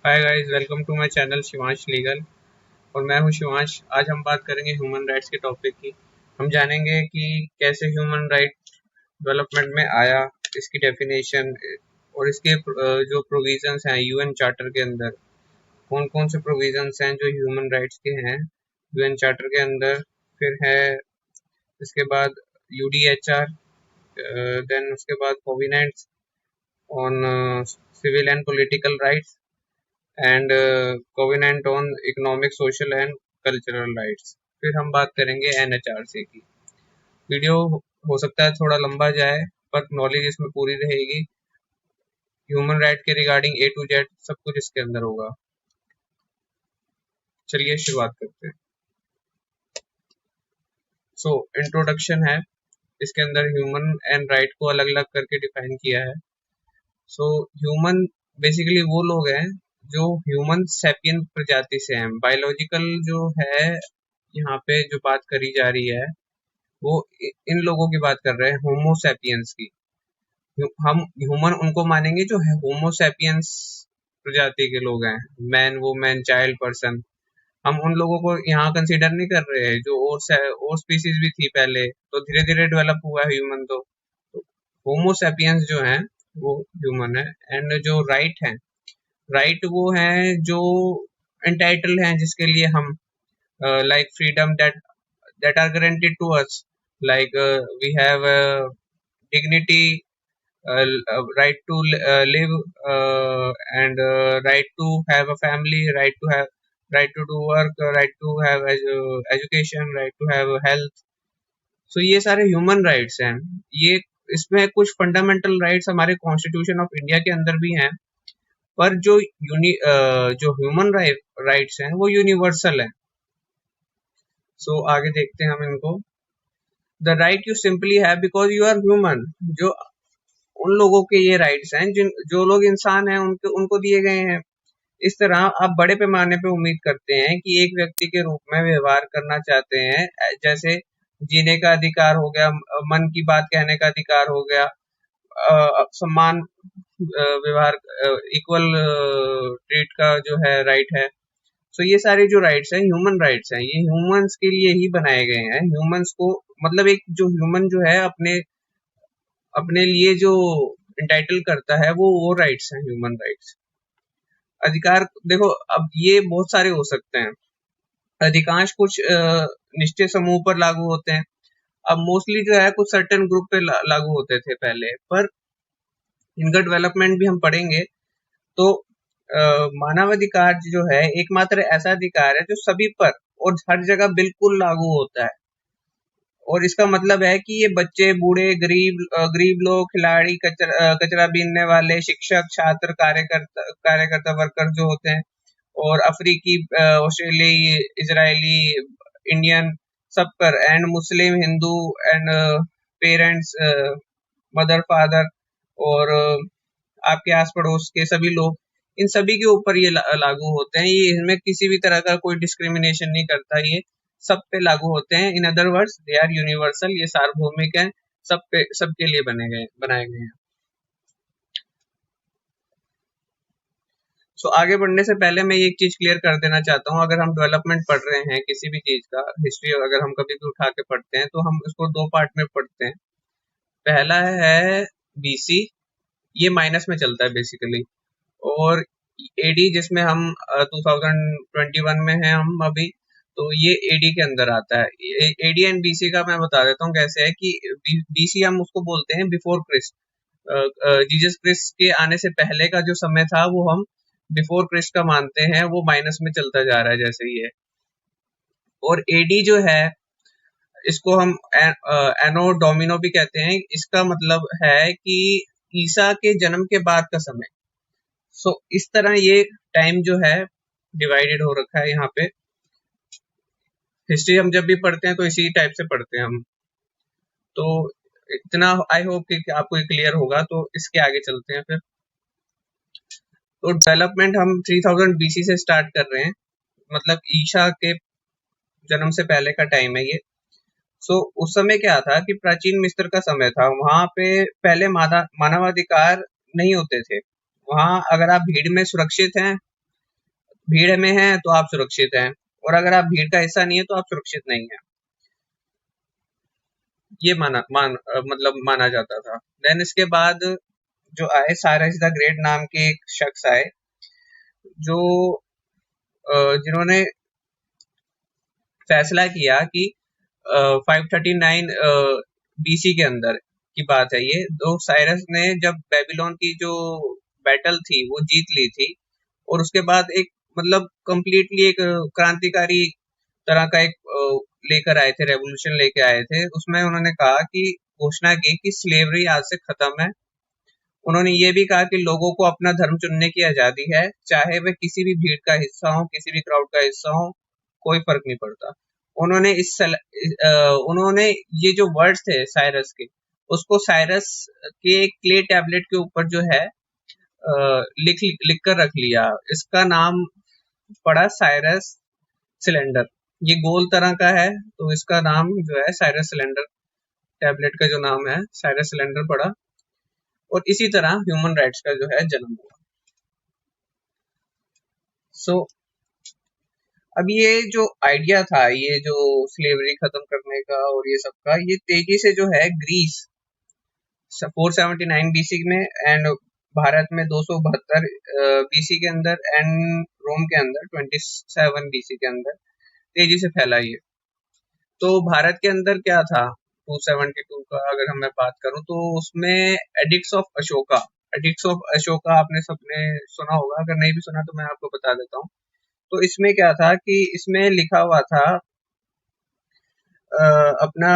Hi guys, welcome to my channel Shivansh legal. और मैं हूं शिवांश। आज हम बात करेंगे ह्यूमन राइट्स के टॉपिक की। हम जानेंगे कि कैसे ह्यूमन राइट डेवलपमेंट में आया, इसकी डेफिनेशन और इसके जो प्रोविजंस हैं यूएन चार्टर के अंदर। कौन कौन से प्रोविजंस हैं जो ह्यूमन राइट्स के हैं यूएन चार्टर के अंदर। फिर है इसके बाद यूडीएचआर, देन उसके बाद covenants on civil and political rights and covenant on economic, social and cultural rights. फिर हम बात करेंगे एनएचआरसी की। वीडियो हो सकता है थोड़ा लंबा जाए, पर नॉलेज इसमें पूरी रहेगी। ह्यूमन राइट के रिगार्डिंग ए टू जेड सब कुछ इसके अंदर होगा। चलिए शुरुआत करते हैं। इंट्रोडक्शन है। इसके अंदर ह्यूमन एंड राइट को अलग अलग करके डिफाइन किया है। ह्यूमन बेसिकली वो लोग हैं जो ह्यूमन सैपियन प्रजाति से हैं। बायोलॉजिकल जो है यहाँ पे जो बात करी जा रही है वो इन लोगों की बात कर रहे हैं, होमो सैपियंस की। हम ह्यूमन उनको मानेंगे जो है होमो सैपियंस प्रजाति के लोग हैं, मैन, वुमेन, चाइल्ड, पर्सन। हम उन लोगों को यहाँ कंसीडर नहीं कर रहे हैं जो और स्पीसीज भी थी पहले, तो धीरे धीरे डेवलप हुआ है ह्यूमन। तो होमो सैपियंस जो है वो ह्यूमन है। एंड जो राइट वो है जो एंटाइटल हैं, जिसके लिए हम like freedom that are granted to us, like we have dignity, right to live, and right to have a family, right to do work, right to have education, right to have health. ये सारे human rights हैं। ये इसमें कुछ fundamental rights हमारे constitution of India के अंदर भी हैं, पर जो ह्यूमन राइट्स हैं वो यूनिवर्सल हैं। आगे देखते हैं हम इनको। The right you simply have because you are human. जो उन लोगों के ये राइट्स हैं जो लोग इंसान हैं, उनको दिए गए हैं। इस तरह आप बड़े पैमाने पे उम्मीद करते हैं कि एक व्यक्ति के रूप में व्यवहार करना चाहते हैं, जैसे जीने का अधिकार हो गया, मन की बात कहने का अधिकार हो गया, सम्मान, व्यवहार, इक्वल ट्रीट का जो है राइट है। ये सारे जो राइट्स हैं ह्यूमन राइट्स हैं, ये ह्यूमंस के लिए ही बनाए गए हैं। ह्यूमंस को मतलब एक जो ह्यूमन जो है अपने अपने लिए जो इंटाइटल करता है वो राइट्स हैं, ह्यूमन राइट्स। अधिकार देखो, अब ये बहुत सारे हो सकते हैं। अधिकांश कुछ निश्चित समूह पर लागू होते हैं। अब मोस्टली जो है कुछ सर्टेन ग्रुप पे लागू होते थे पहले, पर इनका डेवलपमेंट भी हम पढ़ेंगे। तो मानवाधिकार जो है एकमात्र ऐसा अधिकार है जो सभी पर और हर जगह बिल्कुल लागू होता है। और इसका मतलब है कि ये बच्चे, बूढ़े, गरीब लोग, खिलाड़ी, कचरा बीनने वाले, शिक्षक, छात्र, कार्यकर्ता वर्कर जो होते हैं, और अफ्रीकी, ऑस्ट्रेलियाई, इजरायली, इंडियन, सब पर, and Muslim, Hindu, and parents, mother, father, और आपके आस पड़ोस के सभी लोग, इन सभी के ऊपर ये लागू होते हैं। ये इनमें किसी भी तरह का कोई डिस्क्रिमिनेशन नहीं करता, ये सब पे लागू होते हैं। In other words they are universal, ये सार्वभौमिक हैं, सबके लिए बनाए गए हैं। आगे बढ़ने से पहले मैं एक चीज क्लियर कर देना चाहता हूँ। अगर हम डेवलपमेंट पढ़ रहे हैं किसी भी चीज का, हिस्ट्री अगर हम कभी भी उठा के पढ़ते हैं, तो हम इसको दो पार्ट में पढ़ते हैं। पहला है बीसी, ये माइनस में चलता है बेसिकली, और एडी जिसमें हम 2021 में हैं हम अभी, तो ये एडी के अंदर आता है। एडी एंड बीसी का मैं बता देता हूँ कैसे है कि बीसी हम उसको बोलते हैं बिफोर क्रिस्ट। जीसस क्रिस्ट के आने से पहले का जो समय था वो हम बिफोर क्रिस्ट का मानते हैं, वो माइनस में चलता जा रहा है जैसे ही है। और एडी जो है इसको हम एनो डोमिनो भी कहते हैं। इसका मतलब है कि ईसा के जन्म के बाद का समय। इस तरह ये टाइम जो है डिवाइडेड हो रखा है यहाँ पे। हिस्ट्री हम जब भी पढ़ते हैं तो इसी टाइप से पढ़ते हैं हम। तो इतना आई होप कि आपको क्लियर होगा। तो इसके आगे चलते हैं फिर। तो डेवलपमेंट हम 3000 बीसी से स्टार्ट कर रहे हैं, मतलब ईसा के जन्म से पहले का टाइम है ये। उस समय क्या था कि प्राचीन मिस्र का समय था। वहां पे पहले मानवाधिकार नहीं होते थे। वहां अगर आप भीड़ में सुरक्षित हैं भीड़ में हैं तो आप सुरक्षित हैं, और अगर आप भीड़ का हिस्सा नहीं है तो आप सुरक्षित नहीं हैं। ये मतलब माना जाता था। देन इसके बाद जो आए, साइरस द ग्रेट नाम के एक शख्स आए, जो जिन्होंने फैसला किया कि 539 बीसी के अंदर की बात है ये, तो साइरस ने जब बेबीलोन की जो बैटल थी वो जीत ली थी, और उसके बाद एक मतलब कंप्लीटली एक क्रांतिकारी तरह का एक लेकर आए थे, रेवोल्यूशन लेके आए थे। उसमें उन्होंने कहा कि घोषणा की कि स्लेवरी आज से खत्म है। उन्होंने ये भी कहा कि लोगों को अपना धर्म चुनने की आजादी है, चाहे वे किसी भी भीड़ का हिस्सा हो, किसी भी क्राउड का हिस्सा हो, कोई फर्क नहीं पड़ता। उन्होंने उन्होंने ये जो वर्ड्स थे साइरस के, उसको साइरस के एक क्ले टैबलेट के ऊपर जो है लिख लिख कर रख लिया। इसका नाम पड़ा साइरस सिलेंडर। ये गोल तरह का है, तो इसका नाम जो है साइरस सिलेंडर, टैबलेट का जो नाम है साइरस सिलेंडर पड़ा, और इसी तरह ह्यूमन राइट्स का जो है जन्म हुआ। सो अब ये जो आइडिया था, ये जो स्लेवरी खत्म करने का और ये सब का, ये तेजी से जो है ग्रीस 479 बीसी में, एंड भारत में 272 बीसी के अंदर, एंड रोम के अंदर 27 बीसी के अंदर तेजी से फैला ये। तो भारत के अंदर क्या था 272 का अगर मैं बात करूं, तो उसमें addicts of Ashoka, addicts of Ashoka आपने सबने सुना होगा, अगर नहीं भी सुना तो मैं आपको बता देता हूँ। तो इसमें क्या था कि इसमें लिखा हुआ था अपना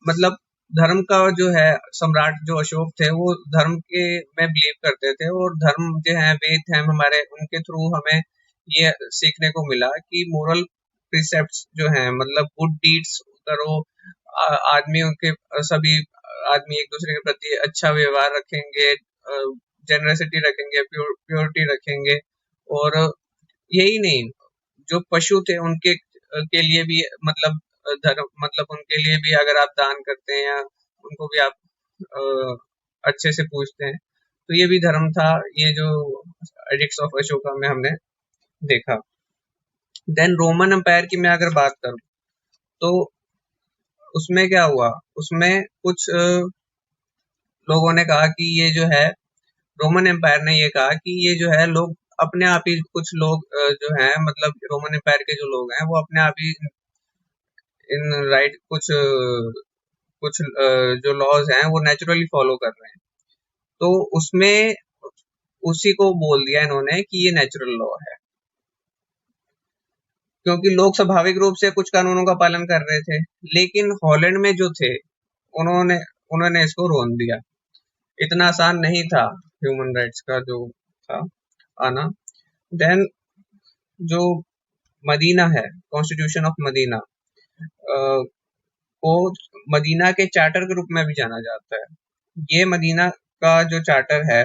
मतलब धर्म का जो है, सम्राट जो अशोक थे वो धर्म के में बिलीव करते थे, और धर्म जो है, वेद है हमारे, उनके थ्रू हमें ये सीखने को मिला कि मोरल प्रिसेप्ट्स जो हैं, मतलब गुड डीड्स करो, आदमियों के सभी आदमी एक दूसरे के प्रति अच्छा व्यवहार रखेंगे, जेनरसिटी रखेंगे, प्योरिटी रखेंगे, और यही नहीं, जो पशु थे उनके के लिए भी मतलब धर्म, मतलब उनके लिए भी अगर आप दान करते हैं या उनको भी आप अ, अच्छे से पूछते हैं, तो ये भी धर्म था। ये जो एडिक्ट्स ऑफ अशोका में हमने देखा। देन रोमन एम्पायर की मैं अगर बात करूं, तो उसमें क्या हुआ, उसमें कुछ लोगों ने कहा कि ये जो है, रोमन एम्पायर ने ये कहा कि ये जो है लोग अपने आप ही, कुछ लोग जो हैं, मतलब रोमन एम्पायर के जो लोग हैं वो अपने आप ही इन राइट कुछ जो लॉज हैं वो नेचुरली फॉलो कर रहे हैं। तो उसमें उसी को बोल दिया इन्होंने कि ये नेचुरल लॉ है, क्योंकि लोग स्वाभाविक रूप से कुछ कानूनों का पालन कर रहे थे। लेकिन हॉलैंड में जो थे, उन्होंने उन्होंने इसको रोन दिया। इतना आसान नहीं था ह्यूमन राइट्स का जो था आना। देन जो मदीना है, कॉन्स्टिट्यूशन ऑफ मदीना को मदीना के चार्टर के रूप में भी जाना जाता है। ये मदीना का जो चार्टर है,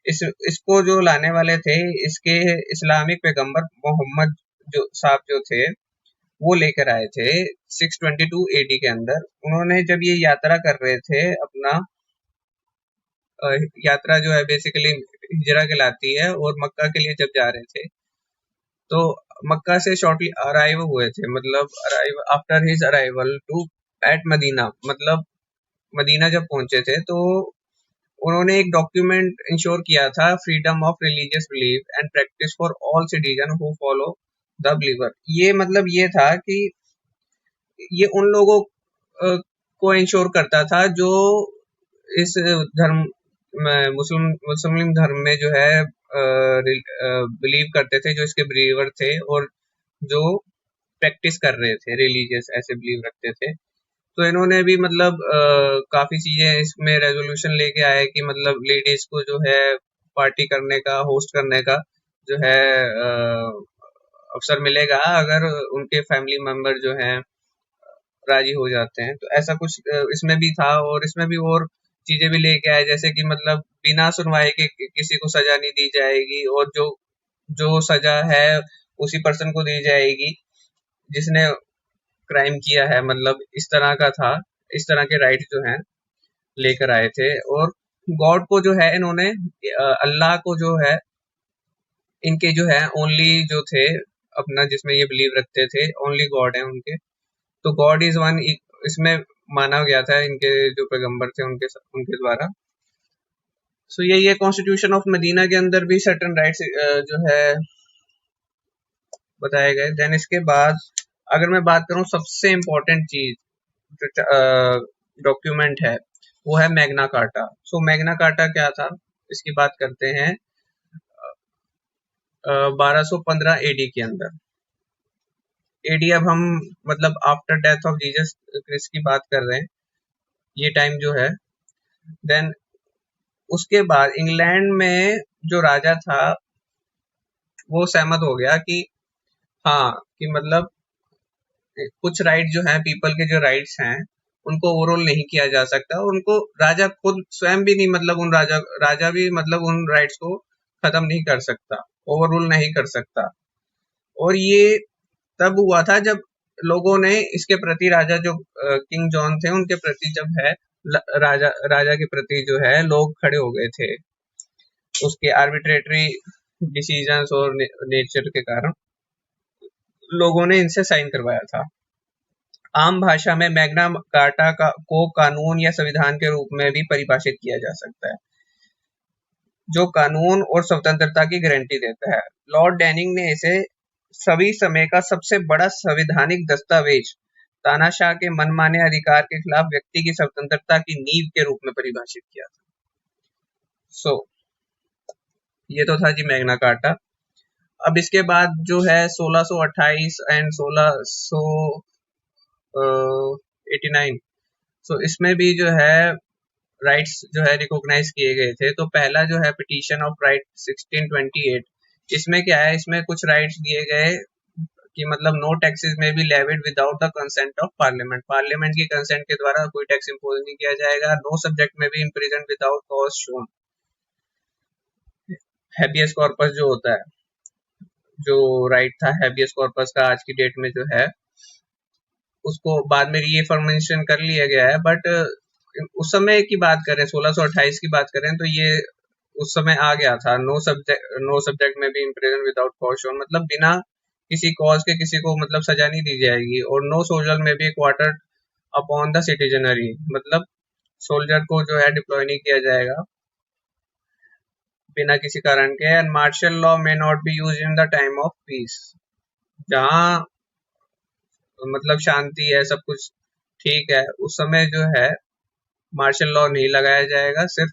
इसको जो लाने वाले थे, इसके इस्लामिक पैगंबर मोहम्मद जो थे, वो लेकर आए थे 622 एडी के अंदर। उन्होंने जब ये यात्रा कर रहे थे, अपना यात्रा जो है बेसिकली हिजरा कहलाती है, और मक्का के लिए जब जा रहे थे, तो मक्का से शॉर्टली अराइव हुए थे, मतलब arrive after his arrival to at Medina, मतलब मदीना जब पहुंचे थे, तो उन्होंने एक डॉक्यूमेंट इंश्योर किया था, freedom of religious belief and practice for all citizen who follow the believer. ये मतलब ये था कि ये उन लोगों को इंश्योर करता था जो इस धर्म मुस्लिम धर्म में जो है बिलीव करते थे, जो इसके बिलीवर थे, और जो प्रैक्टिस कर रहे थे, रिलीजियस ऐसे बिलीव रखते थे। तो इन्होंने भी मतलब काफी चीजें इसमें रेजोल्यूशन लेके आए कि मतलब लेडीज को जो है पार्टी करने का, होस्ट करने का जो है अवसर मिलेगा, अगर उनके फैमिली मेंबर जो हैं राजी हो जाते हैं। तो ऐसा कुछ इसमें भी था, और इसमें भी और चीजें भी लेके आए, जैसे कि मतलब बिना सुनवाई के किसी को सजा नहीं दी जाएगी, और जो जो सजा है उसी पर्सन को दी जाएगी जिसने क्राइम किया है, मतलब इस तरह का था। इस तरह के राइट जो हैं लेकर आए थे। और गॉड को जो है इन्होंने, अल्लाह को जो है इनके जो है ओनली जो थे अपना जिसमें ये बिलीव रखते थे ओनली गॉड है उनके, तो गॉड इज वन इसमें माना गया था इनके जो पैगंबर थे उनके उनके द्वारा। सो ये कॉन्स्टिट्यूशन ऑफ मदीना के अंदर भी सर्टेन राइट्स जो है बताए गए। देन इसके बाद अगर मैं बात करूं सबसे इम्पोर्टेंट चीज जो डॉक्यूमेंट है वो है मैग्ना कार्टा। सो मैग्ना कार्टा क्या था इसकी बात करते हैं 1215 एडी के अंदर। एडी अब हम मतलब after death of Jesus Christ की बात कर रहे हैं, ये टाइम जो है। देन उसके बाद इंग्लैंड में जो राजा था वो सहमत हो गया कि हाँ कि मतलब कुछ राइट जो है पीपल के जो राइट्स हैं उनको ओवरऑल नहीं किया जा सकता, उनको राजा खुद स्वयं भी नहीं मतलब उन राजा भी मतलब उन राइट्स को खत्म नहीं कर सकता, ओवररूल नहीं कर सकता। और ये तब हुआ था जब लोगों ने इसके प्रति राजा जो किंग जॉन थे उनके प्रति जब है राजा के प्रति जो है लोग खड़े हो गए थे उसके आर्बिट्रेटरी डिसीजंस और नेचर के कारण लोगों ने इनसे साइन करवाया था। आम भाषा में मैग्ना कार्टा को कानून या संविधान के रूप में भी परिभाषित किया जा सकता है जो कानून और स्वतंत्रता की गारंटी देता है। लॉर्ड डैनिंग ने इसे सभी समय का सबसे बड़ा संवैधानिक दस्तावेज तानाशाह के मनमाने अधिकार के खिलाफ व्यक्ति की स्वतंत्रता की नींव के रूप में परिभाषित किया था। सो ये तो था जी मैग्ना कार्टा। अब इसके बाद जो है 1628 एंड 1689 सो इसमें भी जो है राइट्स जो है रिकॉग्नाइज किए गए थे। तो पहला जो है पिटीशन ऑफ राइट 1628, इसमें क्या है इसमें कुछ राइट्स दिए गए कि मतलब no taxes may be levied without the consent of parliament, parliament की कंसेंट के द्वारा कोई टैक्स इंपोज नहीं किया जाएगा। No subject may be imprison without cause shown. Habeas corpus जो होता है, जो राइट था हैबियस कॉर्पस का आज की डेट में जो है उसको बाद में रीफॉर्मेशन कर लिया गया है, बट उस समय की बात करें 1628 की बात करें तो ये उस समय आ गया था नो सब्जेक्ट में भी इम्प्रिजन विदाउट कॉज शोन, मतलब बिना किसी कॉज के किसी को मतलब सजा नहीं दी जाएगी। और नो सोल्जर में भी क्वार्टर्ड अपॉन द सिटीजनरी, मतलब सोल्जर को जो है डिप्लॉय नहीं किया जाएगा बिना किसी कारण के। And martial law may not be use in the time of peace, जहां मतलब शांति है सब कुछ ठीक है उस समय जो है मार्शल लॉ नहीं लगाया जाएगा, सिर्फ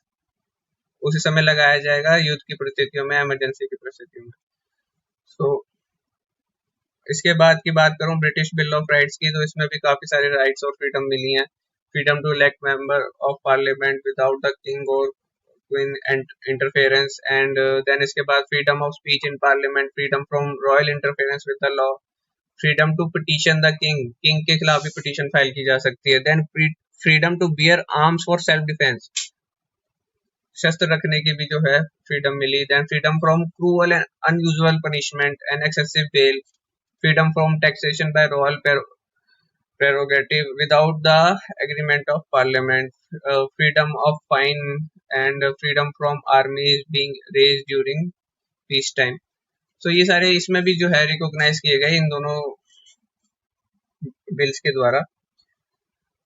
उसी समय लगाया जाएगा युद्ध की परिस्थितियों में, इमरजेंसी की परिस्थितियों में। सो इसके बाद की बात करूं ब्रिटिश बिल ऑफ राइट्स की, तो इसमें भी काफी सारे राइट्स और फ्रीडम मिली हैं। Freedom to elect member of parliament without the king और क्वीन इंटरफेरेंस। एंड देन इसके बाद freedom of speech in parliament, freedom from royal interference with the law, freedom to petition the king, king के खिलाफ भी petition file की जा सकती है। Then freedom to bear arms for self defence, शस्त्र रखने की भी जो है फ्रीडम मिली। Then freedom from cruel and unusual punishment and excessive bail, freedom from taxation by royal prerogative without the agreement of parliament, freedom of fine and freedom from armies being raised during peace time। so ये सारे इसमें भी जो है recognise किए गए इन दोनों bills के द्वारा।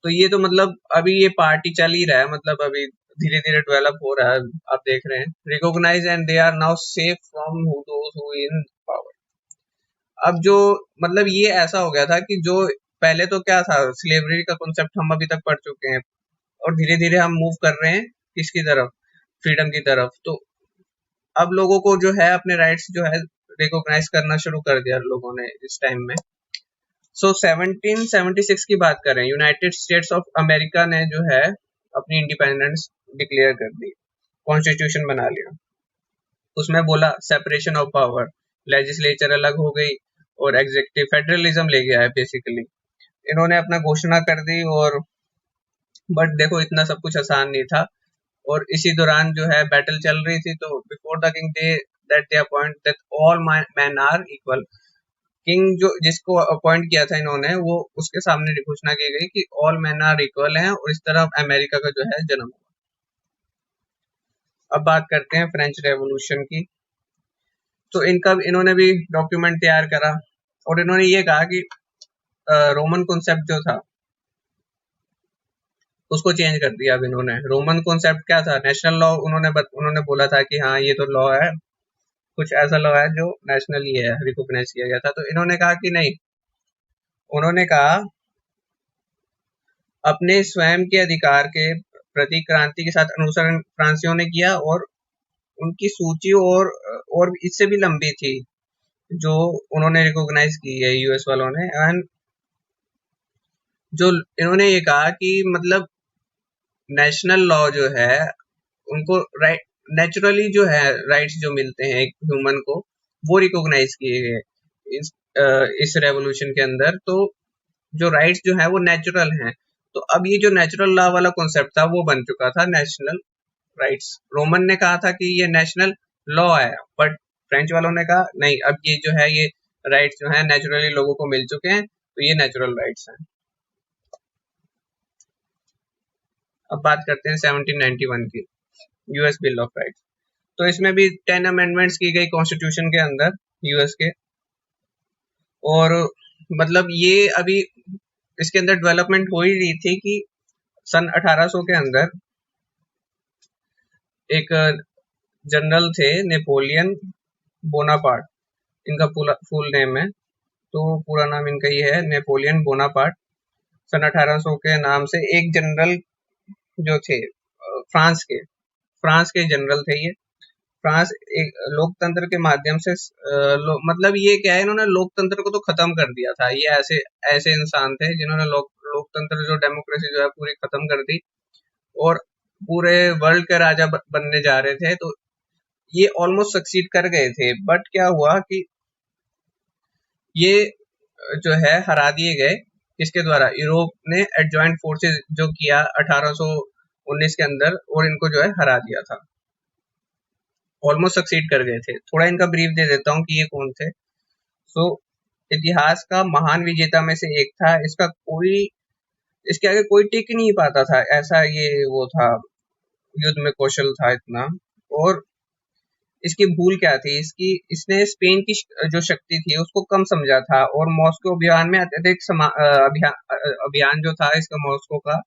तो ये तो मतलब अभी ये पार्टी चल ही रहा है, मतलब अभी धीरे धीरे डेवलप हो रहा है, आप देख रहे हैं। Recognize and they are now safe from those who in power. अब जो मतलब ये ऐसा हो गया था कि जो पहले तो क्या था स्लेवरी का कॉन्सेप्ट हम अभी तक पढ़ चुके हैं और धीरे धीरे हम मूव कर रहे हैं किसकी तरफ, फ्रीडम की तरफ। तो अब लोगों को जो है अपने राइट्स जो है रिकॉग्नाइज करना शुरू कर दिया लोगों ने इस टाइम में। सो 1776 की बात करें, यूनाइटेड स्टेट्स ऑफ अमेरिका ने जो है अपनी इंडिपेंडेंस डिक्लेयर कर दी, कॉन्स्टिट्यूशन बना लिया। उसमें बोला सेपरेशन ऑफ पावर, लेजिस्लेचर अलग हो गई और एग्जीक्यूटिव फेडरलिज्म ले गया है बेसिकली, इन्होंने अपना घोषणा कर दी। और बट देखो इतना सब कुछ आसान नहीं था और इसी दौरान जो है बैटल चल रही थी। तो before the king they appoint that all man are equal, king जो जिसको अपॉइंट किया था इन्होंने वो उसके सामने घोषणा की गई कि ऑल मैन आर इक्वल हैं और इस तरह अमेरिका का जो है जन्म हुआ। अब बात करते हैं फ्रेंच रेवोल्यूशन की। तो इन्होंने भी डॉक्यूमेंट तैयार करा और इन्होंने ये कहा कि रोमन कॉन्सेप्ट जो था उसको चेंज कर दिया। अब इन्होंने रोमन कॉन्सेप्ट क्या था, नेशनल लॉ, उन्होंने बोला था कि हाँ ये तो लॉ है, कुछ ऐसा लॉ है जो नेशनली है, रिकॉग्नाइज किया गया था। तो इन्होंने कहा कि नहीं, उन्होंने कहा अपने स्वयं के अधिकार के प्रति क्रांति के साथ अनुसरण फ्रांसियों ने किया और उनकी सूची और इससे भी लंबी थी जो उन्होंने रिकॉग्नाइज की है यूएस वालों ने। एंड जो इन्होंने ये कहा कि मतलब नेशनल लॉ जो है उनको राइट, नेचुरली जो है राइट्स जो मिलते हैं एक ह्यूमन को, वो रिकॉग्नाइज किए गए इस रेवोल्यूशन के अंदर। तो जो राइट्स जो है वो नेचुरल हैं। तो अब ये जो नेचुरल लॉ वाला कॉन्सेप्ट था वो बन चुका था नेशनल राइट्स। रोमन ने कहा था कि ये नेशनल लॉ है, बट फ्रेंच वालों ने कहा नहीं, अब ये जो है ये राइट्स जो है नेचुरली लोगों को मिल चुके हैं, तो ये नेचुरल राइट्स हैं। अब बात करते हैं 1791 की यूएस बिल ऑफ राइट्स। तो इसमें भी 10 अमेंडमेंट्स की गई कॉन्स्टिट्यूशन के अंदर यूएस के। और मतलब ये अभी इसके अंदर डेवलपमेंट हो ही रही थी कि सन 1800 के अंदर एक जनरल थे नेपोलियन बोनापार्ट, इनका फुल नेम है, तो पूरा नाम इनका ये है नेपोलियन बोनापार्ट। सन 1800 के नाम से एक जनरल जो थे फ्रांस के जनरल थे ये। फ्रांस एक लोकतंत्र के माध्यम से मतलब ये क्या है, इन्होंने लोकतंत्र को तो खत्म कर दिया था। ये ऐसे ऐसे इंसान थे जिन्होंने लोकतंत्र जो डेमोक्रेसी जो है पूरी खत्म कर दी और पूरे वर्ल्ड के राजा बनने जा रहे थे। तो ये ऑलमोस्ट सक्सीड कर गए थे, बट क्या हुआ कि ये जो है हरा दिए गए। किसके द्वारा? यूरोप ने एडजॉइंट फोर्सेस जो किया 1819 के अंदर, और इनको जो है हरा दिया था। ऑलमोस्ट सक्सीड कर गए थे। थोड़ा इनका ब्रीफ दे देता हूँ कि ये कौन थे। सो इतिहास का महान विजेता में से एक था। इसके आगे कोई टिक नहीं पाता था, ऐसा ये वो था, युद्ध में कौशल था इतना। और इसकी भूल क्या थी? इसने स्पेन की जो शक्ति थी उसको कम समझा था और मॉस्को अभियान में अत्यधिक अभियान जो था इसका मॉस्को का,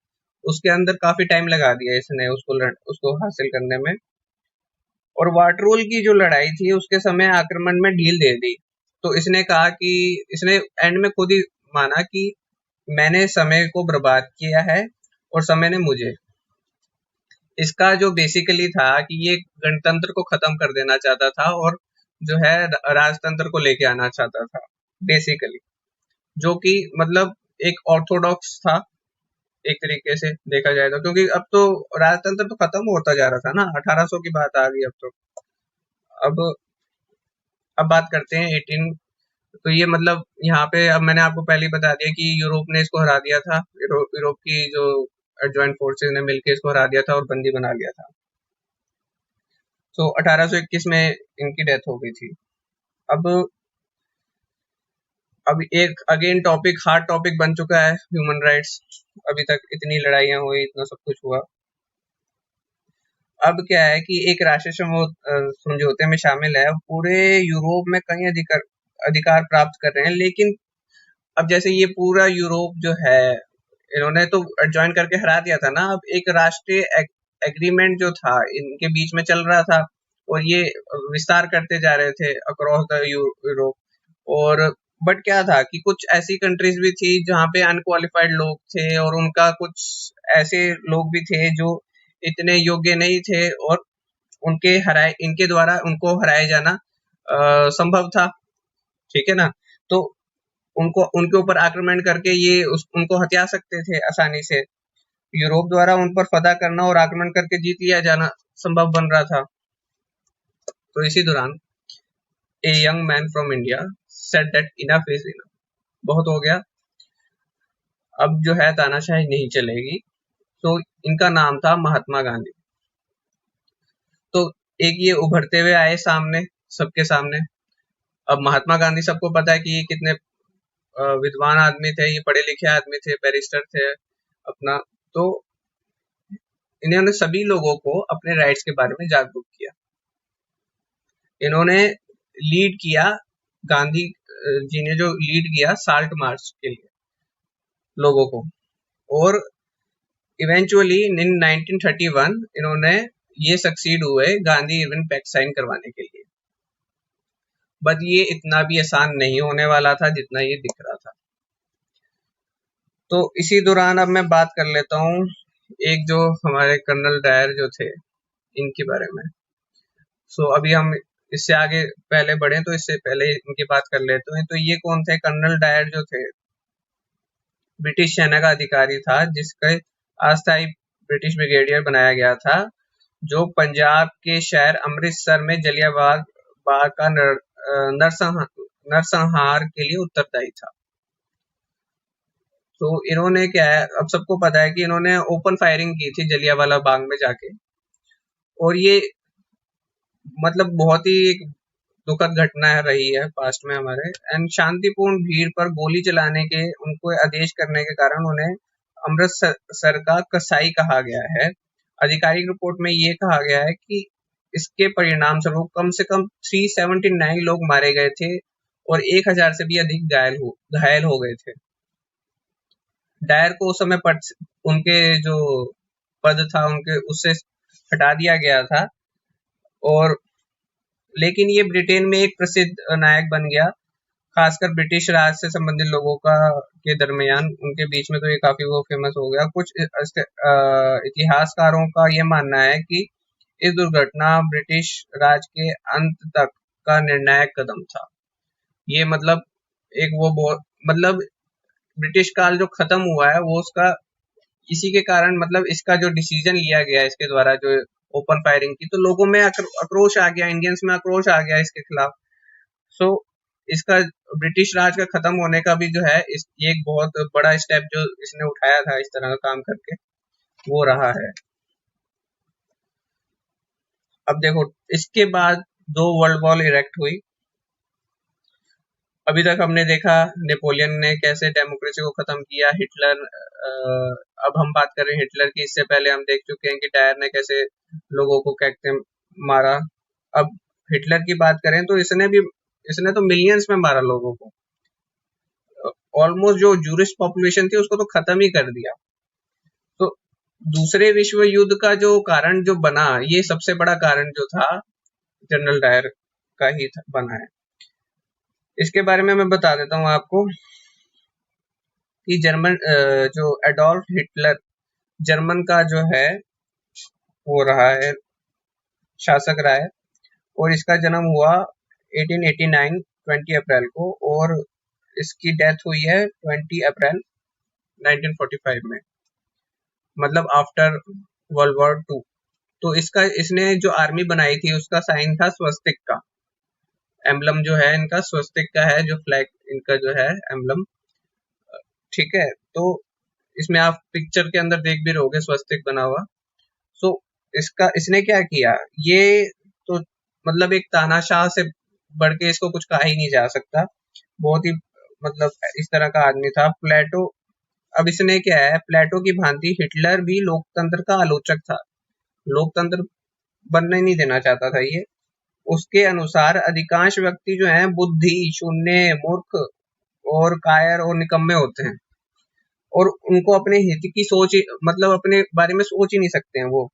उसके अंदर काफी टाइम लगा दिया इसने उसको हासिल करने में। और वाटरलू की जो लड़ाई थी उसके समय आक्रमण में ढील दे दी। तो इसने कहा कि इसने एंड में खुद ही माना कि मैंने समय को बर्बाद किया है और समय ने मुझे। इसका जो बेसिकली था कि ये गणतंत्र को खत्म कर देना चाहता था और जो है राजतंत्र को लेके आना चाहता था बेसिकली, जो कि मतलब एक ऑर्थोडॉक्स था एक तरीके से देखा जाए तो, क्योंकि अब तो राजतंत्र तो खत्म होता जा रहा था ना, 1800 की बात आ गई अब तो। अब बात करते हैं 18। तो ये मतलब यहाँ पे अब मैंने आपको पहले ही बता दिया कि यूरोप ने इसको हरा दिया था। यूरोप की जो एडजॉइंट फोर्सेस ने मिलकर इसको हरा दिया था और बंदी बना लिया था। तो 1821 में इनकी डेथ हो गई थी। अब एक अगेन टॉपिक, हार्ड टॉपिक बन चुका है ह्यूमन राइट्स। अभी तक इतनी लड़ाइयां हुई, इतना सब कुछ हुआ। अब क्या है कि एक राष्ट्रीय समझौते में शामिल है, पूरे यूरोप में कई अधिकार प्राप्त कर रहे हैं। लेकिन अब जैसे ये पूरा यूरोप जो है इन्होंने तो ज्वाइन करके हरा दिया था ना, अब एक राष्ट्रीय एग्रीमेंट जो था इनके बीच में चल रहा था और ये विस्तार करते जा रहे थे अक्रॉस द यूरोप। और बट क्या था कि कुछ ऐसी कंट्रीज भी थी जहाँ पे अनक्वालिफाइड लोग थे और उनका कुछ ऐसे लोग भी थे जो इतने योग्य नहीं थे और इनके द्वारा उनको हराया जाना संभव था। ठीक है ना? तो उनके ऊपर आक्रमण करके ये उनको हत्या सकते थे आसानी से। यूरोप द्वारा उन पर फदा करना और आक्रमण करके जीत लिया जाना संभव बन रहा था। तो इसी दौरान a young man from India said that enough is enough, बहुत हो गया, अब जो है तानाशाही नहीं चलेगी। तो इनका नाम था महात्मा गांधी। तो एक ये उभरते हुए आए सामने, सबके सामने। अब महात्मा गांधी सबको पता है कि ये कितने विद्वान आदमी थे, ये पढ़े लिखे आदमी थे, बैरिस्टर थे अपना। तो इन्होंने सभी लोगों को अपने राइट्स के बारे में जागरूक किया। इन्होंने लीड किया, गांधी जी ने जो लीड किया साल्ट मार्च के लिए लोगों को, और इवेंचुअली इन 1931 इन्होंने ये सक्सीड हुए गांधी इरविन पैक्ट साइन करवाने के लिए। बट ये इतना भी आसान नहीं होने वाला था जितना ये दिख रहा था। तो इसी दौरान अब मैं बात कर लेता हूँ एक जो हमारे कर्नल डायर जो थे इनके बारे में। सो अभी हम इससे आगे पहले बढ़े तो इससे पहले इनकी बात कर लेते हैं। तो ये कौन थे? कर्नल डायर जो थे ब्रिटिश सेना का अधिकारी था जिसके अस्थायी ब्रिटिश ब्रिगेडियर बनाया गया था, जो पंजाब के शहर अमृतसर में जलियांवाला बाग का नरसंहार के लिए उत्तरदायी था। तो इन्होंने क्या है, अब सबको पता है कि इन्होंने ओपन फायरिंग की थी जलियांवाला बाग में जाके, और ये मतलब बहुत ही एक दुखद घटना रही है पास्ट में हमारे। एंड शांतिपूर्ण भीड़ पर गोली चलाने के उनको आदेश करने के कारण उन्हें अमृतसर का कसाई कहा गया है। आधिकारिक रिपोर्ट में ये कहा गया है कि इसके परिणाम स्वरूप कम से कम 379 लोग मारे गए थे और 1000 से भी अधिक घायल हो गए थे। डायर को उस समय उनके जो पद था उनके उससे हटा दिया गया था, और लेकिन ये ब्रिटेन में एक प्रसिद्ध नायक बन गया, खासकर ब्रिटिश राज से संबंधित लोगों के दरमियान उनके बीच में। तो ये काफी वो फेमस हो गया। कुछ इतिहासकारों का ये मानना है कि इस दुर्घटना ब्रिटिश राज के अंत तक का निर्णायक कदम था। ये मतलब एक वो बहुत मतलब ब्रिटिश काल जो खत्म हुआ है वो उसका इसी के कारण, मतलब इसका जो डिसीजन लिया गया इसके द्वारा जो ओपन फायरिंग की, तो लोगों में आक्रोश आ गया, इंडियंस में आक्रोश आ गया इसके खिलाफ। सो इसका ब्रिटिश राज का खत्म होने का भी जो है ये एक बहुत बड़ा स्टेप जो इसने उठाया था इस तरह का काम करके, वो रहा है। अब देखो इसके बाद 2 वर्ल्ड वॉर इरेक्ट हुई। अभी तक हमने देखा नेपोलियन ने कैसे डेमोक्रेसी को खत्म किया, हिटलर, अब हम बात कर रहे हैं हिटलर की। इससे पहले हम देख चुके हैं कि डायर ने कैसे लोगों को कहते मारा। अब हिटलर की बात करें तो इसने तो मिलियंस में मारा लोगों को, ऑलमोस्ट जो जूरिश पॉपुलेशन थी उसको तो खत्म ही कर दिया। तो दूसरे विश्व युद्ध का जो कारण जो बना, ये सबसे बड़ा कारण जो था जनरल डायर का ही बना है। इसके बारे में मैं बता देता हूँ आपको कि जर्मन जो एडोल्फ हिटलर जर्मन का जो है वो रहा है शासक रहा है, और इसका जन्म हुआ 1889 20 अप्रैल को, और इसकी डेथ हुई है 20 अप्रैल 1945 में, मतलब आफ्टर वर्ल्ड वॉर 2। तो इसने जो आर्मी बनाई थी उसका साइन था स्वस्तिक का। एम्बलम जो है इनका स्वस्तिक का है, जो फ्लैग इनका जो है एम्बलम, ठीक है। तो इसमें आप पिक्चर के अंदर देख भी रहोगे स्वस्तिक बना हुआ। सो इसने क्या किया, ये तो मतलब एक तानाशाह से बढ़ के इसको कुछ कहा ही नहीं जा सकता। बहुत ही मतलब इस तरह का आदमी था प्लेटो। अब इसने क्या है, प्लेटो की भांति हिटलर भी लोकतंत्र का आलोचक था, लोकतंत्र बनने नहीं देना चाहता था ये। उसके अनुसार अधिकांश व्यक्ति जो हैं बुद्धि शून्य, मूर्ख और कायर और निकम्मे होते हैं, और उनको अपने हित की सोच मतलब अपने बारे में सोच ही नहीं सकते हैं वो।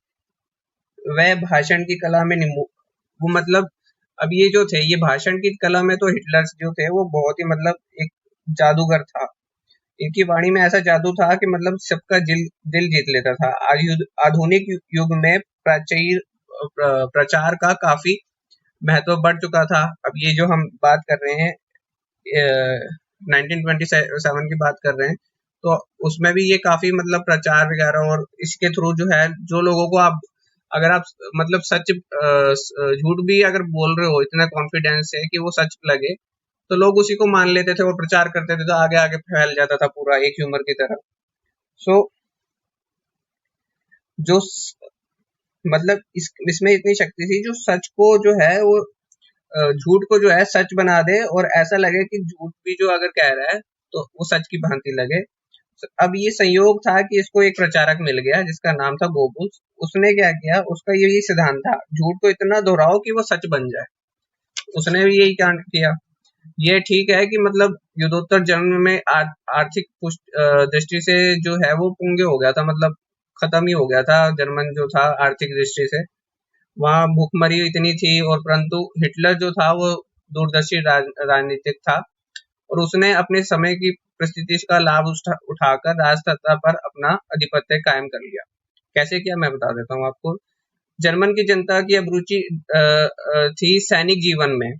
वह भाषण की कला में वो मतलब अब ये जो थे ये भाषण की कला में तो हिटलर जो थे वो बहुत ही मतलब एक जादूगर था। इनकी वाणी में ऐसा जादू था कि मतलब सबका दिल जीत लेता था। आधुनिक युग में प्रचार का काफी महत्व बढ़ चुका था। अब ये जो हम बात कर रहे हैं 1927 की बात कर रहे हैं, तो उसमें भी ये काफी मतलब प्रचार वगैरह, और इसके थ्रू जो है जो लोगों को अगर आप मतलब सच झूठ भी अगर बोल रहे हो इतना कॉन्फिडेंस से कि वो सच लगे, तो लोग उसी को मान लेते थे और प्रचार करते थे, तो आगे आगे फैल जाता था पूरा एक ह्यूमर की तरह। सो जो मतलब इसमें इतनी शक्ति थी, जो सच को जो है वो झूठ को जो है सच बना दे, और ऐसा लगे कि झूठ भी जो अगर कह रहा है तो वो सच की भांति लगे। अब ये संयोग था कि इसको एक प्रचारक मिल गया जिसका नाम था गोबल्स। उसने क्या किया, उसका यही सिद्धांत था, झूठ को इतना दोहराओ कि वो सच बन जाए। उसने भी यही कांड किया। ये ठीक है कि मतलब युद्धोत्तर जर्मनी में आर्थिक दृष्टि से जो है वो पुंगे हो गया था, मतलब खत्म ही हो गया था जर्मन जो था आर्थिक दृष्टि से। वहाँ भूखमरी इतनी थी, और परंतु हिटलर जो था वो दूरदर्शी राजनीतिक था, और उसने अपने समय की परिस्थिति का लाभ उठाकर राजसत्ता पर अपना आधिपत्य कायम कर लिया। कैसे किया मैं बता देता हूँ आपको। जर्मन की जनता की अभिरुचि थी सैनिक जीवन में,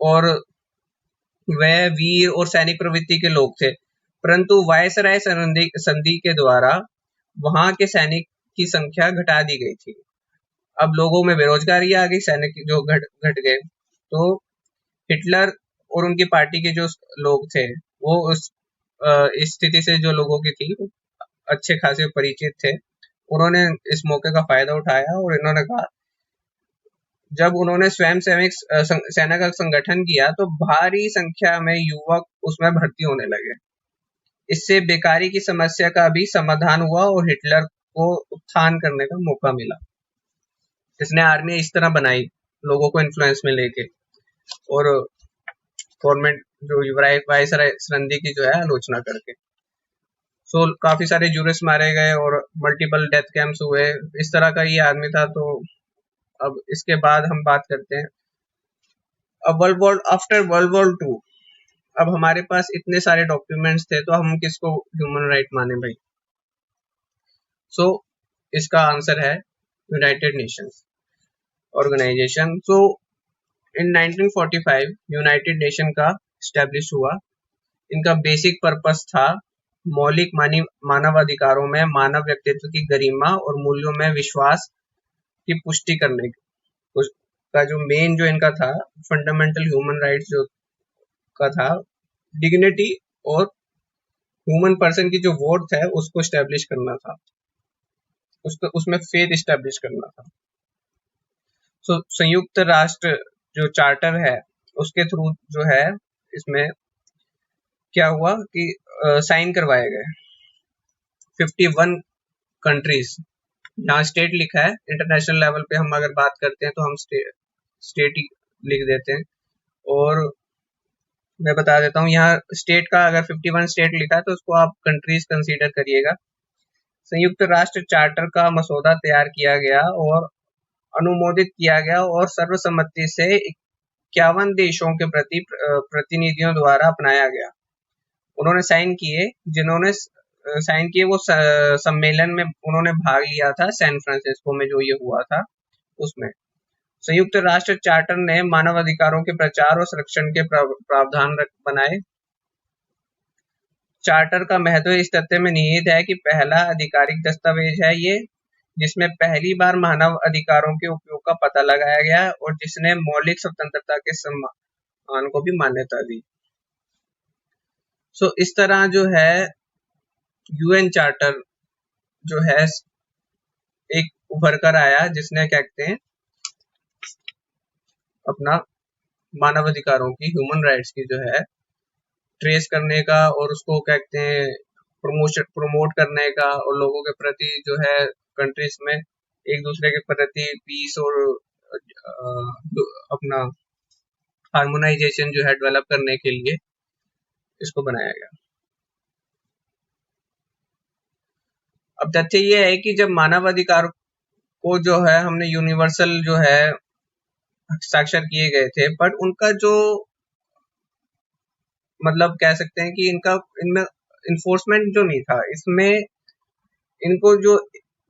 और वह वीर और सैनिक प्रवृत्ति के लोग थे, परंतु वायसराय संधि के द्वारा वहां के सैनिक की संख्या घटा दी गई थी। अब लोगों में बेरोजगारी आ गई, सैनिक जो घट गए, तो हिटलर और उनकी पार्टी के जो लोग थे वो उस इस स्थिति से जो लोगों की थी अच्छे खासे परिचित थे। उन्होंने इस मौके का फायदा उठाया, और इन्होंने कहा, जब उन्होंने स्वयं सेना का संगठन किया तो भारी संख्या में युवक उसमें भर्ती होने लगे। इससे बेकारी की समस्या का भी समाधान हुआ और हिटलर को उत्थान करने का मौका मिला। इसने आर्मी इस तरह बनाई, लोगों को इन्फ्लुएंस में लेके, और गवर्नमेंट जो वायसराय संधि की जो है आलोचना करके। सो काफी सारे जूरिस्ट मारे गए और मल्टीपल डेथ कैंप्स हुए। इस तरह का ये आर्मी था। तो अब इसके बाद हम बात करते हैं अब आफ्टर वर्ल्ड वॉर 2। अब हमारे पास इतने सारे डॉक्यूमेंट्स थे, तो हम किसको ह्यूमन राइट माने भाई? सो इसका आंसर है यूनाइटेड नेशंस ऑर्गेनाइजेशन। सो इन 1945 यूनाइटेड नेशन का स्टैब्लिश हुआ। इनका बेसिक पर्पस था मौलिक मानव अधिकारों में मानव व्यक्तित्व की गरिमा और मूल्यों में विश्वास की पुष्टि करने का जो मेन जो इनका था, फंडामेंटल ह्यूमन राइट्स जो का था, डिग्निटी और ह्यूमन पर्सन की जो वर्थ है उसको स्टैब्लिश करना था, उसमें फेथ स्टैब्लिश करना था। सो संयुक्त राष्ट्र जो चार्टर है उसके थ्रू जो है इसमें क्या हुआ कि साइन करवाए गए 51 कंट्रीज। यहाँ स्टेट लिखा है, इंटरनेशनल लेवल पे हम अगर बात करते हैं तो हम स्टेट ही लिख देते हैं। और मैं बता देता हूँ, यहाँ स्टेट का अगर 51 स्टेट लिखा है तो उसको आप कंट्रीज कंसीडर करिएगा। संयुक्त राष्ट्र चार्टर का मसौदा तैयार किया गया और अनुमोदित किया गया, और सर्वसम्मति से 51 देशों के प्रतिनिधियों द्वारा अपनाया गया। उन्होंने साइन किए, जिन्होंने साइन किए वो सम्मेलन में उन्होंने भाग लिया था सैन फ्रांसिस्को में जो ये हुआ था उसमें। संयुक्त राष्ट्र चार्टर ने मानव अधिकारों के प्रचार और संरक्षण के प्रावधान बनाए। चार्टर का महत्व इस तथ्य में निहित है कि पहला आधिकारिक दस्तावेज है ये, जिसमें पहली बार मानव अधिकारों के उपयोग का पता लगाया गया और जिसने मौलिक स्वतंत्रता के सम्मान को भी मान्यता दी। सो इस तरह जो है यूएन चार्टर जो है एक उभर कर आया, जिसने क्या कहते हैं अपना मानव अधिकारों की, ह्यूमन राइट्स की जो है ट्रेस करने का, और उसको क्या कहते हैं प्रमोट करने का, और लोगों के प्रति जो है कंट्रीज में एक दूसरे के प्रति पीस और अपना हार्मोनाइजेशन जो है डेवलप करने के लिए इसको बनाया गया। अब तथ्य ये है कि जब मानव अधिकार को जो है हमने यूनिवर्सल जो है हस्ताक्षर किए गए थे, बट उनका जो मतलब कह सकते हैं कि इनमें इन्फोर्समेंट जो नहीं था, इसमें इनको जो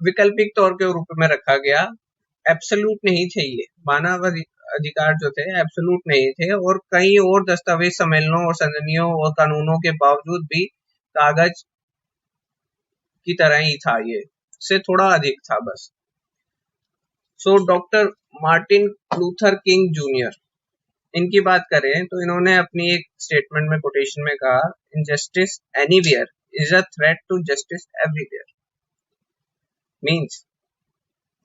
वैकल्पिक तौर के रूप में रखा गया, एब्सोल्यूट नहीं थे। ये मानव अधिकार जो थे एब्सोल्यूट नहीं थे, और कई और दस्तावेज सम्मेलनों और संधियों और कानूनों के बावजूद भी कागज की तरह ही था, ये से थोड़ा अधिक था बस। So doctor Martin Luther king junior, इनकी बात करें तो इन्होंने अपनी एक स्टेटमेंट में कोटेशन में कहा, injustice anywhere is a threat to justice everywhere. Means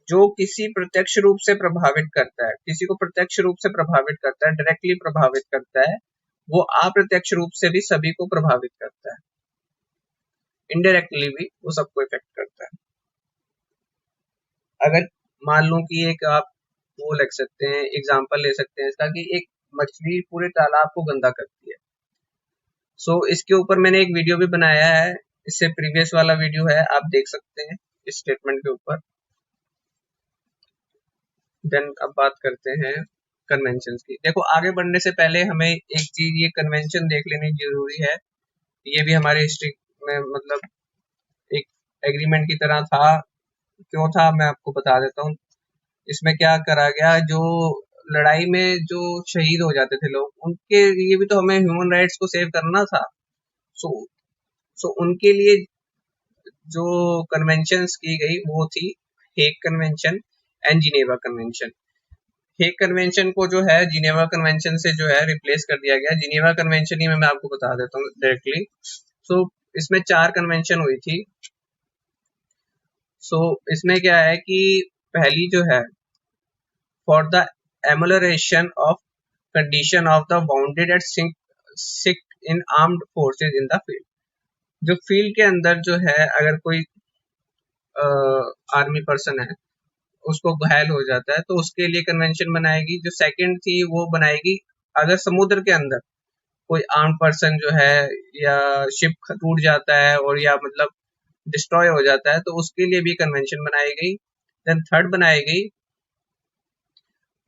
जो किसी प्रत्यक्ष रूप से प्रभावित करता है, किसी को प्रत्यक्ष रूप से प्रभावित करता है, डायरेक्टली प्रभावित करता है, वो अप्रत्यक्ष रूप से भी सभी को प्रभावित करता है, इनडायरेक्टली भी वो सबको इफेक्ट करता है। अगर मान लो कि एक आप वो लिख सकते हैं, एग्जाम्पल ले सकते हैं इसका कि एक मछली पूरे तालाब को गंदा करती है। सो इसके ऊपर मैंने एक वीडियो भी बनाया है, इससे प्रीवियस वाला वीडियो है, आप देख सकते हैं इस स्टेटमेंट के ऊपर। देन अब बात करते हैं कन्वेंशन की। देखो आगे बढ़ने से पहले हमें एक चीज ये कन्वेंशन देख लेनी जरूरी है, ये भी हमारे हिस्ट्री में मतलब एक एग्रीमेंट की तरह था। क्यों था मैं आपको बता देता हूँ। इसमें क्या करा गया, जो लड़ाई में जो शहीद हो जाते थे लोग, उनके लिए भी तो हमें ह्यूमन राइट्स को सेव करना था। सो उनके लिए जो कन्वेंशंस की गई वो थी Hague convention and Geneva convention. Hague convention को जो है जिनेवा कन्वेंशन से जो है रिप्लेस कर दिया गया। जिनेवा कन्वेंशन ही मैं आपको बता देता हूँ डायरेक्टली। सो इसमें 4 कन्वेंशन हुई थी। सो इसमें क्या है कि पहली जो है for the amelioration of condition of the wounded at sick in armed forces in the field। जो फील्ड के अंदर जो है अगर कोई आर्मी पर्सन है उसको घायल हो जाता है तो उसके लिए कन्वेंशन बनाएगी। जो सेकंड थी वो बनाएगी अगर समुद्र के अंदर कोई आर्म पर्सन जो है या शिप टूट जाता है और या मतलब डिस्ट्रॉय हो जाता है तो उसके लिए भी कन्वेंशन बनाई गई। देन थर्ड बनाई गई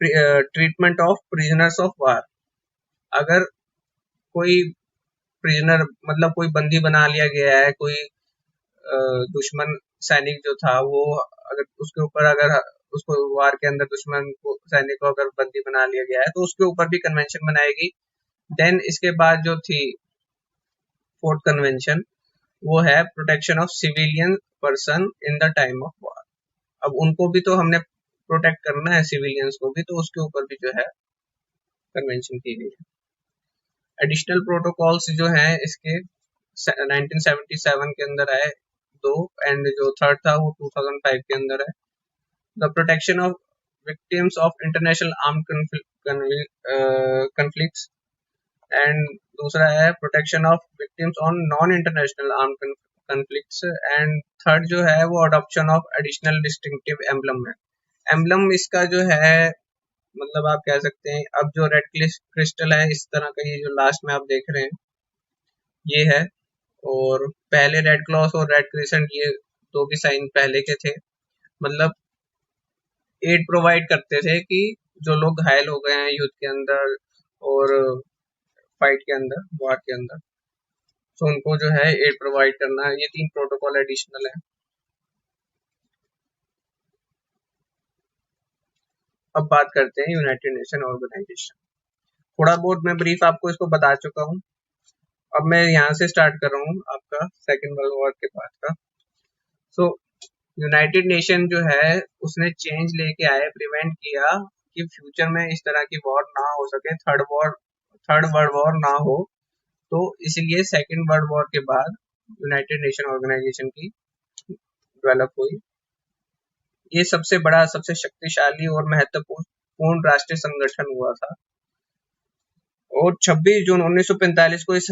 treatment of prisoners of war. अगर कोई प्रिजनर मतलब कोई बंदी बना लिया गया है, कोई दुश्मन सैनिक जो था वो अगर उसके ऊपर अगर उसको वार के अंदर दुश्मन को सैनिक को अगर बंदी बना लिया गया है तो उसके ऊपर भी कन्वेंशन बनाएगी। देन इसके बाद जो थी फोर्थ कन्वेंशन वो है protection of civilian person in the time of war. अब उनको भी तो हमने प्रोटेक्ट करना है, सिविलियंस को भी, तो उसके ऊपर भी जो है कन्वेंशन की गई है। एडिशनल प्रोटोकॉल्स जो हैं इसके 1977 के अंदर आए 2 एंड जो थर्ड था वो 2005 के अंदर है। The protection of victims of international armed conflicts and दूसरा है protection of victims on non international armed conflicts and third जो है वो adoption of additional distinctive emblem है। एम्बलम इसका जो है मतलब आप कह सकते हैं अब जो रेड क्रिस्टल है इस तरह का, ये जो लास्ट में आप देख रहे हैं ये है, और पहले रेड क्रॉस और रेड क्रिसेंट ये दो भी साइन पहले के थे। मतलब एड प्रोवाइड करते थे कि जो लोग घायल हो गए हैं युद्ध के अंदर और फाइट के अंदर, वार के अंदर, तो उनको जो है एड प्रोवाइड करना है। ये 3 प्रोटोकॉल एडिशनल है। अब बात करते हैं यूनाइटेड नेशन ऑर्गेनाइजेशन। थोड़ा बहुत मैं ब्रीफ आपको इसको बता चुका हूँ। अब मैं यहाँ से स्टार्ट कर रहा हूँ आपका सेकेंड वर्ल्ड वॉर के बाद का। सो यूनाइटेड नेशन जो है उसने चेंज लेके आए, प्रिवेंट किया कि फ्यूचर में इस तरह की वॉर ना हो सके, थर्ड वर्ल्ड वॉर ना हो। तो इसलिए सेकेंड वर्ल्ड वॉर के बाद यूनाइटेड नेशन ऑर्गेनाइजेशन की डेवलप हुई। ये सबसे बड़ा, सबसे शक्तिशाली और महत्वपूर्ण राष्ट्रीय संगठन हुआ था और 26 जून 1945 को इस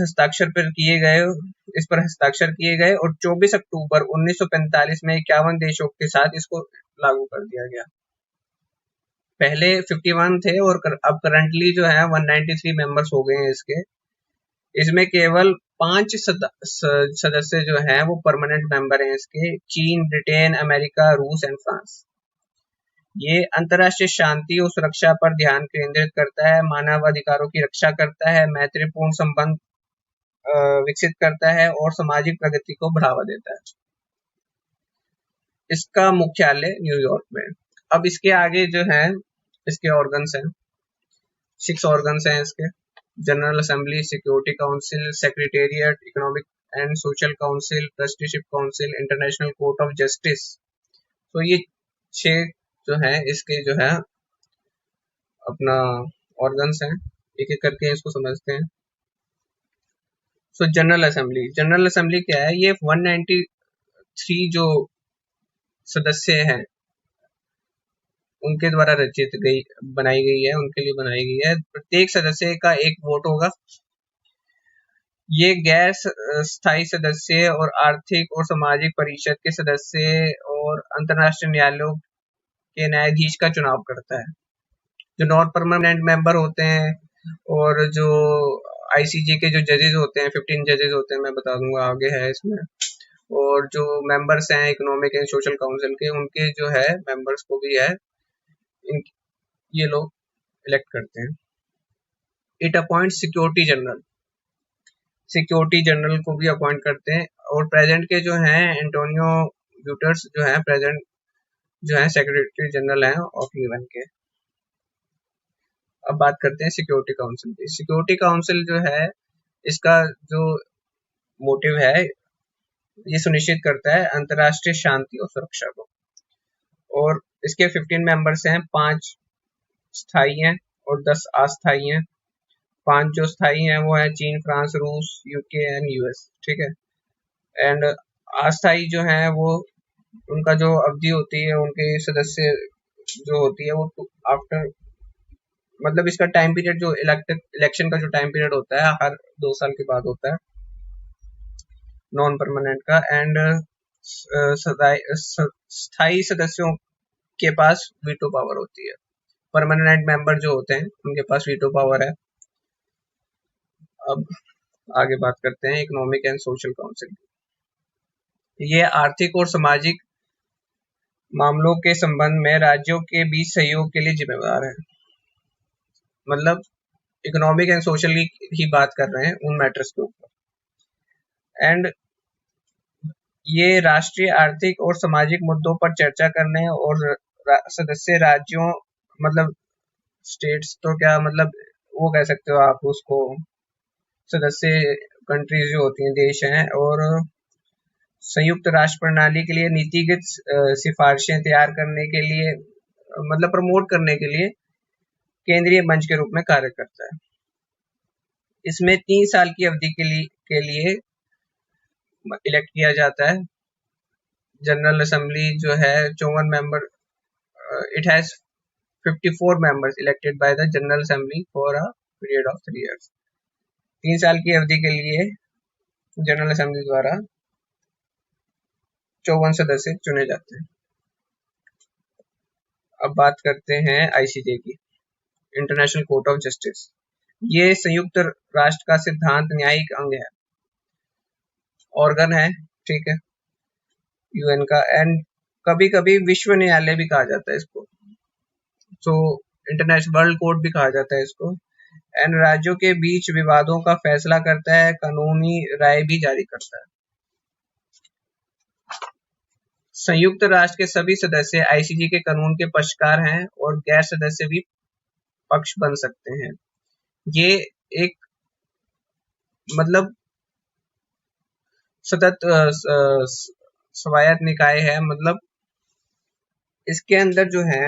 पर हस्ताक्षर किए गए और 24 अक्टूबर 1945 में 51 देशों के साथ इसको लागू कर दिया गया। पहले 51 थे और अब करंटली जो है 193 मेंबर्स हो गए हैं इसके। इसमें केवल 5 सदस्य जो हैं वो परमानेंट मेंबर हैं इसके, चीन, ब्रिटेन, अमेरिका, रूस एंड फ्रांस। ये अंतर्राष्ट्रीय शांति और सुरक्षा पर ध्यान केंद्रित करता है, मानव अधिकारों की रक्षा करता है, मैत्रीपूर्ण संबंध विकसित करता है और सामाजिक प्रगति को बढ़ावा देता है। इसका मुख्यालय न्यूयॉर्क में। अब इसके आगे जो है इसके ऑर्गन्स हैं, 6 ऑर्गन्स हैं इसके: general assembly, security council, secretariat, economic and social council, trusteeship council, international court of justice. तो ये 6 जो है इसके जो है अपना ऑर्गन्स हैं। एक एक करके इसको समझते हैं। सो जनरल असेंबली क्या है? ये 193 जो सदस्य हैं उनके द्वारा बनाई गई है, उनके लिए बनाई गई है। प्रत्येक सदस्य का एक वोट होगा। ये गैर स्थायी सदस्य और आर्थिक और सामाजिक परिषद के सदस्य और अंतर्राष्ट्रीय न्यायालयों के न्यायाधीश का चुनाव करता है। जो नॉन परमानेंट मेंबर होते हैं और जो आईसीजे के जो जजेस होते हैं, 15 जजेस होते हैं, मैं बता दूंगा आगे है इसमें। और जो मेंबर्स हैं इकोनॉमिक एंड सोशल काउंसिल के, उनके जो है मेंबर्स को भी है ये लोग इलेक्ट करते हैं। इट अपॉइंट सिक्योरिटी जनरल को भी अपॉइंट करते हैं। और प्रेजेंट के जो हैं एंटोनियो गुटेरेस जो है प्रेजेंट जो है सेक्रेटरी जनरल हैं ऑफ यूएन के। अब बात करते हैं सिक्योरिटी काउंसिल की। सिक्योरिटी काउंसिल जो है इसका जो मोटिव है, ये सुनिश्चित करता है अंतर्राष्ट्रीय शांति और सुरक्षा को। और इसके 15 मेंबर्स हैं, 5 स्थायी हैं और 10 अस्थायी हैं। 5 जो स्थायी हैं वो है चीन, फ्रांस, रूस, यूके एंड यूएस, ठीक है। एंड अस्थायी जो है वो उनका जो अवधि होती है, उनके सदस्य जो होती है वो आफ्टर मतलब इसका टाइम पीरियड जो इलेक्शन का जो टाइम पीरियड होता है हर 2 साल के बाद होता है नॉन परमानेंट का। एंड स्थायी सदस्यों के पास वीटो पावर होती है। परमानेंट मेंबर जो होते हैं उनके पास वीटो पावर है। अब आगे बात करते हैं इकोनॉमिक एंड सोशल काउंसिल की। ये आर्थिक और सामाजिक मामलों के संबंध में राज्यों के बीच सहयोग के लिए जिम्मेदार है। मतलब इकोनॉमिक एंड सोशल की बात कर रहे हैं उन मैटर्स के ऊपर। एंड ये राष्ट्रीय आर्थिक और सामाजिक मुद्दों पर चर्चा करने और सदस्य राज्यों मतलब स्टेट्स तो क्या मतलब वो कह सकते हो आप उसको, सदस्य कंट्रीज जो होती हैं देश हैं, और संयुक्त राष्ट्र प्रणाली के लिए नीतिगत सिफारिशें तैयार करने के लिए मतलब प्रमोट करने के लिए केंद्रीय मंच के रूप में कार्य करता है। इसमें 3 साल की अवधि के लिए इलेक्ट किया जाता है। जनरल असेंबली जो है 54 member, it has 54 members elected by the General Assembly for a period of 3 years। 3 साल की अवधि के लिए जनरल असेंबली द्वारा 54 सदस्य चुने जाते हैं। अब बात करते हैं आईसीजे की, इंटरनेशनल कोर्ट ऑफ जस्टिस। ये संयुक्त राष्ट्र का सिद्धांत न्यायिक अंग है, ऑर्गन है, ठीक है, यूएन का। एंड कभी कभी विश्व न्यायालय भी कहा जाता है इसको, तो इंटरनेशनल वर्ल्ड कोर्ट भी कहा जाता है इसको। एंड राज्यों के बीच विवादों का फैसला करता है, कानूनी राय भी जारी करता है। संयुक्त राष्ट्र के सभी सदस्य आईसीजे के कानून के पक्षकार हैं और गैर सदस्य भी पक्ष बन सकते हैं। ये एक मतलब सतत स्वायत्त निकाय है, मतलब इसके अंदर जो है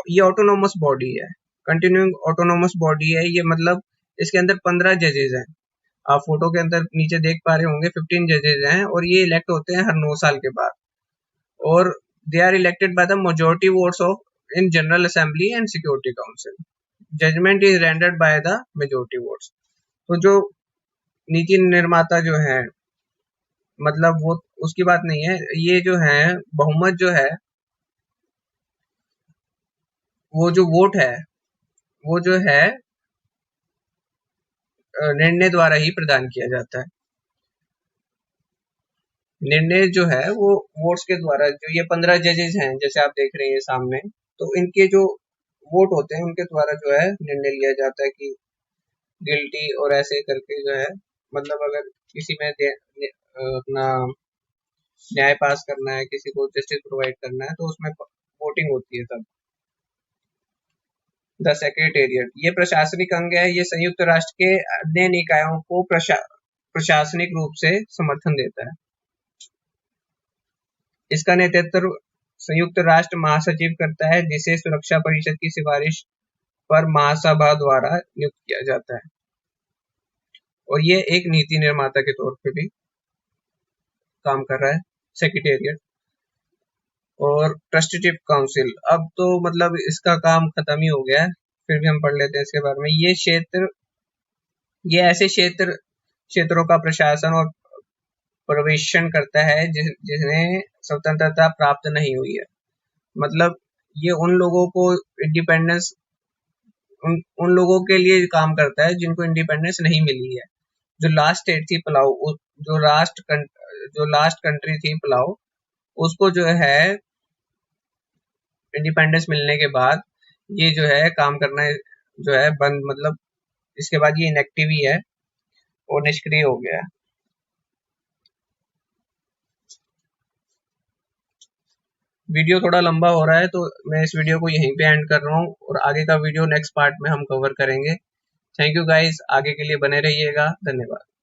ये ऑटोनोमस बॉडी है, कंटिन्यूइंग ऑटोनोमस बॉडी है ये। मतलब इसके अंदर 15 जजेज हैं, आप फोटो के अंदर नीचे देख पा रहे होंगे 15 जजेज हैं, और ये इलेक्ट होते हैं हर 9 साल के बाद। और they are elected by the majority votes of in general assembly and security council. Judgment is rendered by the majority votes. तो जो नीति निर्माता जो है मतलब वो उसकी बात नहीं है, ये जो है बहुमत जो है वो जो वोट है वो जो है निर्णय द्वारा ही प्रदान किया जाता है। निर्णय जो है वो वोट्स के द्वारा, जो ये 15 जजेस हैं जैसे आप देख रहे हैं सामने, तो इनके जो वोट होते हैं उनके द्वारा जो है निर्णय लिया जाता है कि गिल्टी और ऐसे करके जो है मतलब अगर किसी में अपना न्याय पास करना है, किसी को जस्टिस प्रोवाइड करना है, तो उसमें वोटिंग होती है तब। द सेक्रेटेरिएट ये प्रशासनिक अंग है, ये संयुक्त राष्ट्र के अन्य निकायों को प्रशासनिक रूप से समर्थन देता है। इसका नेतृत्व संयुक्त राष्ट्र महासचिव करता है, जिसे सुरक्षा परिषद की सिफारिश पर महासभा द्वारा नियुक्त किया जाता है। और ये एक नीति निर्माता के तौर पे भी काम कर रहा है सेक्रेटेरिएट। और ट्रस्टीशिप काउंसिल, अब तो मतलब इसका काम खत्म ही हो गया है, फिर भी हम पढ़ लेते हैं इसके बारे में। ये ऐसे क्षेत्रों का प्रशासन और प्रवेशन करता है जिन्हें स्वतंत्रता प्राप्त नहीं हुई है। मतलब ये उन लोगों को इंडिपेंडेंस उन लोगों के लिए काम करता है जिनको इंडिपेंडेंस नहीं मिली है। जो लास्ट स्टेट थी पलाऊ, जो लास्ट कंट्री थी पलाऊ, उसको जो है इंडिपेंडेंस मिलने के बाद ये जो है काम करना जो है बंद, मतलब इसके बाद ये इनएक्टिव ही है और निष्क्रिय हो गया है। वीडियो थोड़ा लंबा हो रहा है तो मैं इस वीडियो को यहीं पे एंड कर रहा हूँ और आगे का वीडियो नेक्स्ट पार्ट में हम कवर करेंगे। थैंक यू गाइस, आगे के लिए बने रहिएगा। धन्यवाद।